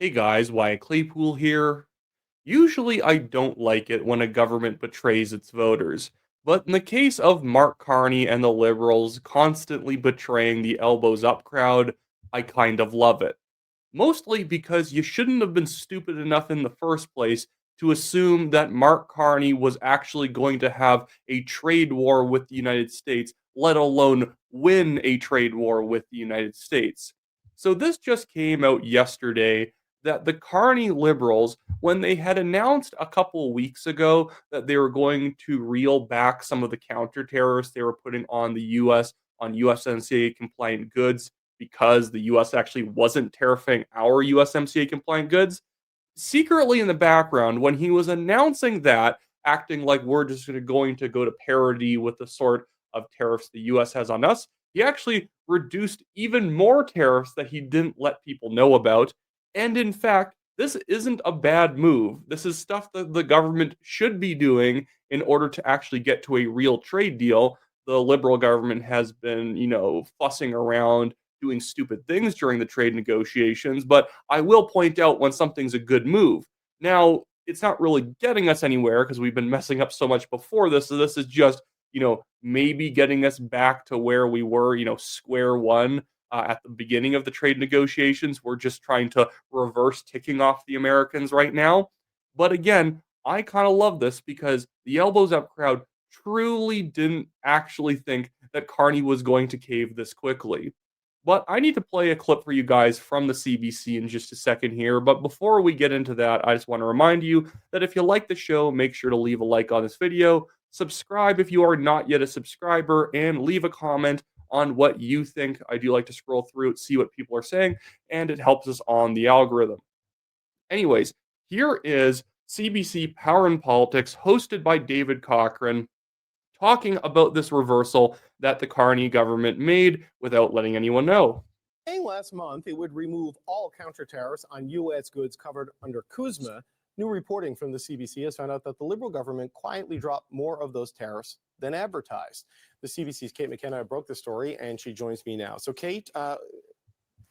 Hey guys, Wyatt Claypool here. Usually I don't like it when a government betrays its voters, but in the case of Mark Carney and the Liberals constantly betraying the elbows up crowd, I kind of love it. Mostly because you shouldn't have been stupid enough in the first place to assume that Mark Carney was actually going to have a trade war with the United States, let alone win a trade war with the United States. So this just came out yesterday that the Carney liberals, when they had announced a couple of weeks ago that they were going to reel back some of the counter tariffs they were putting on the US on USMCA compliant goods because the US actually wasn't tariffing our USMCA compliant goods, secretly in the background, when he was announcing that, acting like we're just going to go to parity with the sort of tariffs the US has on us, he actually reduced even more tariffs that he didn't let people know about. And in fact, this isn't a bad move. This is stuff that the government should be doing in order to actually get to a real trade deal. The liberal government has been, fussing around doing stupid things during the trade negotiations, but I will point out when something's a good move. Now, it's not really getting us anywhere because we've been messing up so much before this. So this is just, maybe getting us back to where we were, square one at the beginning of the trade negotiations. We're just trying to reverse ticking off the Americans right now. But again, I kind of love this because the elbows up crowd truly didn't actually think that Carney was going to cave this quickly. But I need to play a clip for you guys from the CBC in just a second here. But before we get into that, I just want to remind you that if you like the show, make sure to leave a like on this video, subscribe if you are not yet a subscriber, and leave a comment on what you think. I do like to scroll through it, see what people are saying, and it helps us on the algorithm. Anyways, here is CBC Power and Politics, hosted by David Cochrane, talking about this reversal that the Carney government made without letting anyone know. Saying last month it would remove all counter tariffs on U.S. goods covered under CUSMA, new reporting from the CBC has found out that the Liberal government quietly dropped more of those tariffs than advertised. The CBC's Kate McKenna broke the story, and she joins me now. So, Kate,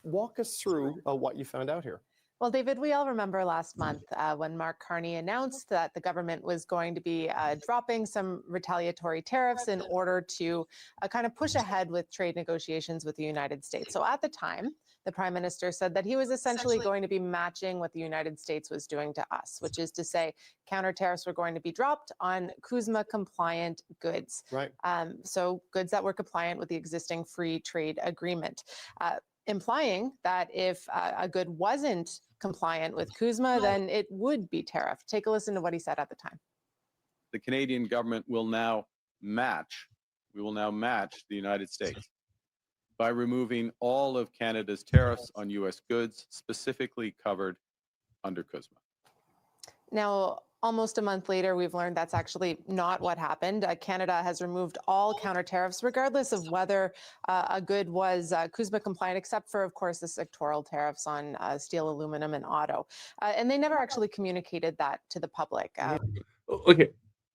walk us through what you found out here. Well, David, we all remember last month when Mark Carney announced that the government was going to be dropping some retaliatory tariffs in order to kind of push ahead with trade negotiations with the United States. So at the time, the prime minister said that he was essentially going to be matching what the United States was doing to us, which is to say counter tariffs were going to be dropped on CUSMA compliant goods. Right. So goods that were compliant with the existing free trade agreement. Implying that if a good wasn't compliant with CUSMA, then it would be tariffed. Take a listen to what he said at the time. The Canadian government will now match the United States by removing all of Canada's tariffs on U.S. goods specifically covered under CUSMA. Now, almost a month later, we've learned that's actually not what happened. Canada has removed all counter tariffs, regardless of whether a good was CUSMA compliant, except for, of course, the sectoral tariffs on steel, aluminum, and auto. And they never actually communicated that to the public. Okay,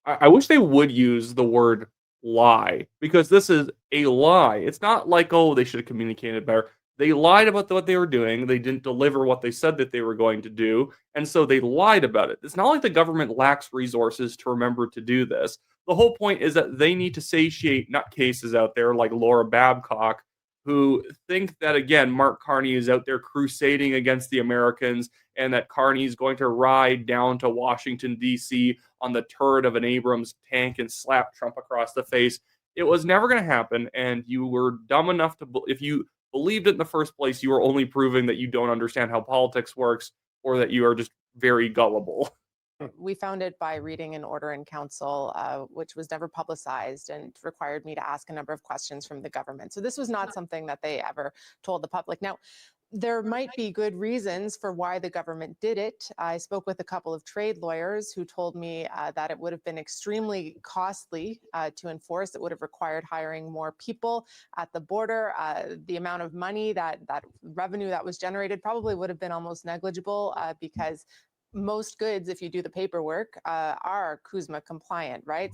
I wish they would use the word lie, because this is a lie. It's not like, oh, they should have communicated better. They lied about what they were doing. They didn't deliver what they said that they were going to do. And so they lied about it. It's not like the government lacks resources to remember to do this. The whole point is that they need to satiate nutcases out there like Laura Babcock, who think that, again, Mark Carney is out there crusading against the Americans and that Carney is going to ride down to Washington, D.C. on the turret of an Abrams tank and slap Trump across the face. It was never going to happen. And you were dumb enough to, if you believed it in the first place, you are only proving that you don't understand how politics works or that you are just very gullible. We found it by reading an order in council, which was never publicized and required me to ask a number of questions from the government. So this was not something that they ever told the public. Now, there might be good reasons for why the government did it. I spoke with a couple of trade lawyers who told me that it would have been extremely costly to enforce. It would have required hiring more people at the border. The amount of money, that revenue that was generated probably would have been almost negligible because most goods, if you do the paperwork, are CUSMA compliant, right?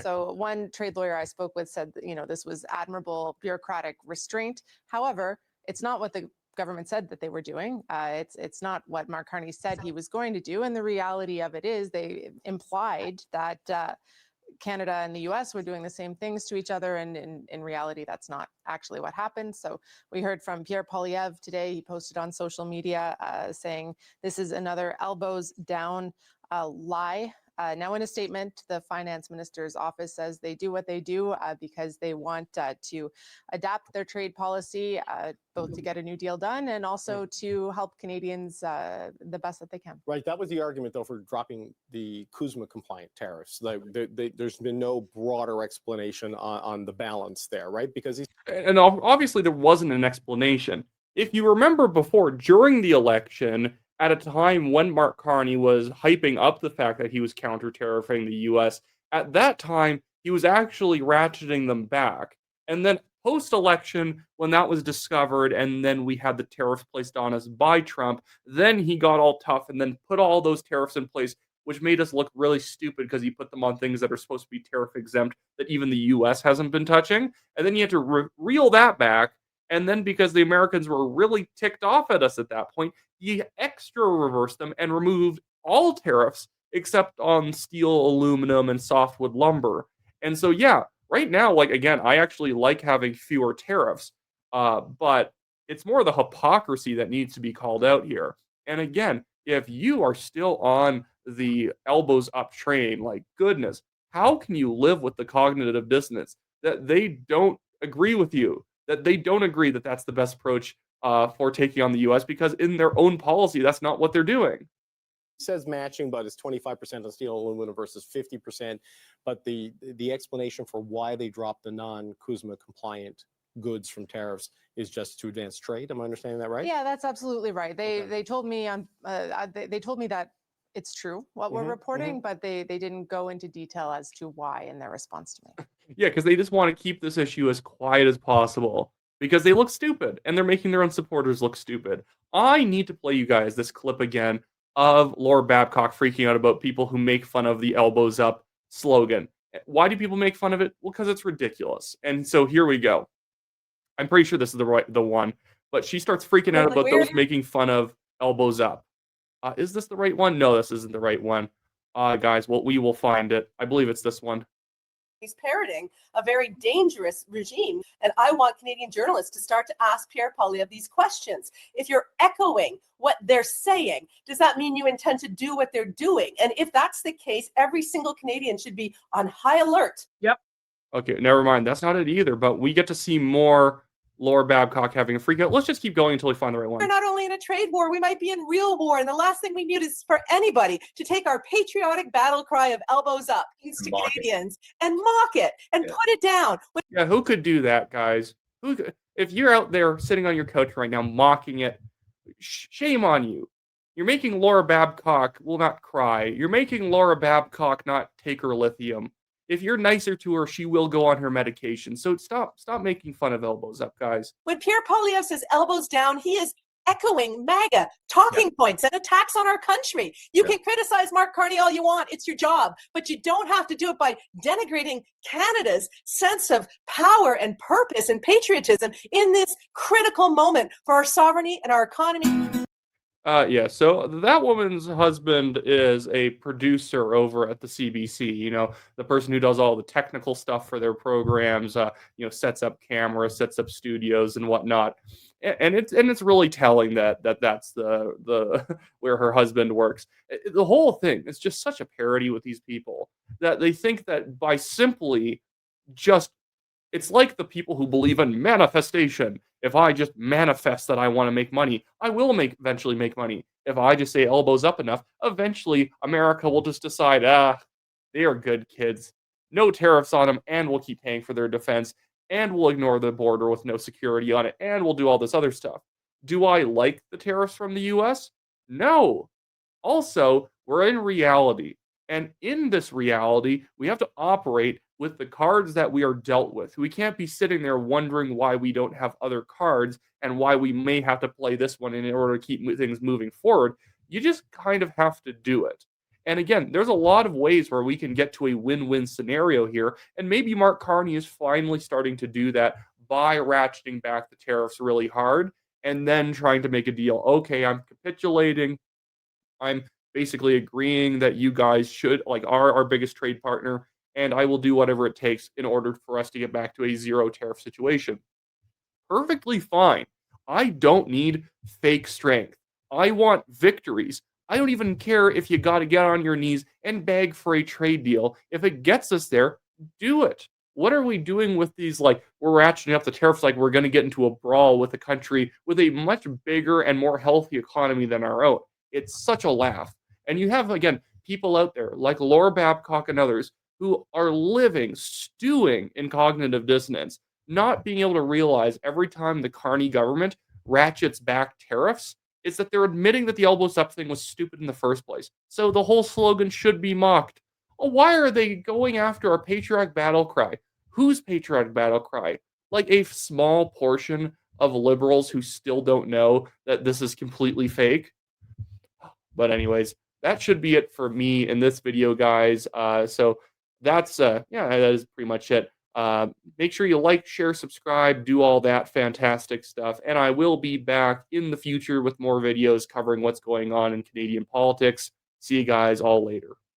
So one trade lawyer I spoke with said, this was admirable bureaucratic restraint. However, it's not what the government said that they were doing. It's not what Mark Carney said he was going to do. And the reality of it is they implied that Canada and the US were doing the same things to each other. And in reality, that's not actually what happened. So we heard from Pierre Poilievre today. He posted on social media saying this is another elbows down lie. Now, in a statement, the finance minister's office says they do what they do because they want to adapt their trade policy, both to get a new deal done and also to help Canadians the best that they can. Right. That was the argument, though, for dropping the CUSMA compliant tariffs. There's been no broader explanation on the balance there, right? Because and obviously there wasn't an explanation. If you remember before, during the election, at a time when Mark Carney was hyping up the fact that he was counter-tariffing the US, at that time, he was actually ratcheting them back. And then post-election, when that was discovered, and then we had the tariffs placed on us by Trump, then he got all tough and then put all those tariffs in place, which made us look really stupid because he put them on things that are supposed to be tariff exempt that even the US hasn't been touching. And then you had to reel that back. And then because the Americans were really ticked off at us at that point, he extra reversed them and removed all tariffs except on steel, aluminum, and softwood lumber. And so, yeah, right now, like, again, I actually like having fewer tariffs, but it's more the hypocrisy that needs to be called out here. And again, if you are still on the elbows up train, like, goodness, how can you live with the cognitive dissonance that they don't agree with you, that they don't agree that that's the best approach for taking on the U.S. because in their own policy, that's not what they're doing. It says matching, but it's 25% on steel and aluminum versus 50%. But the explanation for why they dropped the non-CUSMA compliant goods from tariffs is just to advance trade. Am I understanding that right? Yeah, that's absolutely right. They told me they told me that it's true what we're reporting, but they didn't go into detail as to why in their response to me. Yeah, because they just want to keep this issue as quiet as possible because they look stupid and they're making their own supporters look stupid. I need to play you guys this clip again of Laura Babcock freaking out about people who make fun of the elbows up slogan. Why do people make fun of it? Well, because it's ridiculous. And so here we go. I'm pretty sure this is the one, but she starts freaking out about those making fun of elbows up. Is this the right one? No, this isn't the right one. Guys, well, we will find it. I believe it's this one. He's parroting a very dangerous regime. And I want Canadian journalists to start to ask Pierre Poilievre these questions. If you're echoing what they're saying, does that mean you intend to do what they're doing? And if that's the case, every single Canadian should be on high alert. Yep. Okay, never mind. That's not it either, but we get to see more Laura Babcock having a freak out. Let's just keep going until we find the right one. We're not only in a trade war, we might be in real war. And the last thing we need is for anybody to take our patriotic battle cry of elbows up to Canadians and mock it and put it down. Yeah, who could do that, guys? If you're out there sitting on your couch right now mocking it, shame on you. You're making Laura Babcock will not cry. You're making Laura Babcock not take her lithium. If you're nicer to her, she will go on her medication. So stop making fun of elbows up, guys. When Pierre Poilievre says elbows down, he is echoing MAGA talking points and attacks on our country. You can criticize Mark Carney all you want. It's your job. But you don't have to do it by denigrating Canada's sense of power and purpose and patriotism in this critical moment for our sovereignty and our economy. Yeah, so that woman's husband is a producer over at the CBC, you know, the person who does all the technical stuff for their programs, you know, sets up cameras, sets up studios and whatnot. And it's really telling that's the where her husband works. The whole thing is just such a parody with these people that they think that by simply just it's like the people who believe in manifestation. If I just manifest that I want to make money, I will eventually make money. If I just say elbows up enough, eventually America will just decide, they are good kids. No tariffs on them, and we'll keep paying for their defense, and we'll ignore the border with no security on it, and we'll do all this other stuff. Do I like the tariffs from the US? No. Also, we're in reality. And in this reality, we have to operate with the cards that we are dealt with. We can't be sitting there wondering why we don't have other cards and why we may have to play this one in order to keep things moving forward. You just kind of have to do it. And again, there's a lot of ways where we can get to a win-win scenario here. And maybe Mark Carney is finally starting to do that by ratcheting back the tariffs really hard. and then trying to make a deal. Okay, I'm capitulating. I'm basically agreeing that you guys should are our biggest trade partner, and I will do whatever it takes in order for us to get back to a zero tariff situation. Perfectly fine. I don't need fake strength. I want victories. I don't even care if you got to get on your knees and beg for a trade deal. If it gets us there, do it. What are we doing with these? We're ratcheting up the tariffs like we're going to get into a brawl with a country with a much bigger and more healthy economy than our own. It's such a laugh. And you have, again, people out there like Laura Babcock and others who are living, stewing in cognitive dissonance, not being able to realize every time the Carney government ratchets back tariffs, is that they're admitting that the elbows up thing was stupid in the first place. So the whole slogan should be mocked. Oh, why are they going after our patriotic battle cry? Whose patriotic battle cry? Like a small portion of liberals who still don't know that this is completely fake. But anyways, that should be it for me in this video, guys. So that's that is pretty much it. Make sure you like, share, subscribe, do all that fantastic stuff. And I will be back in the future with more videos covering what's going on in Canadian politics. See you guys all later.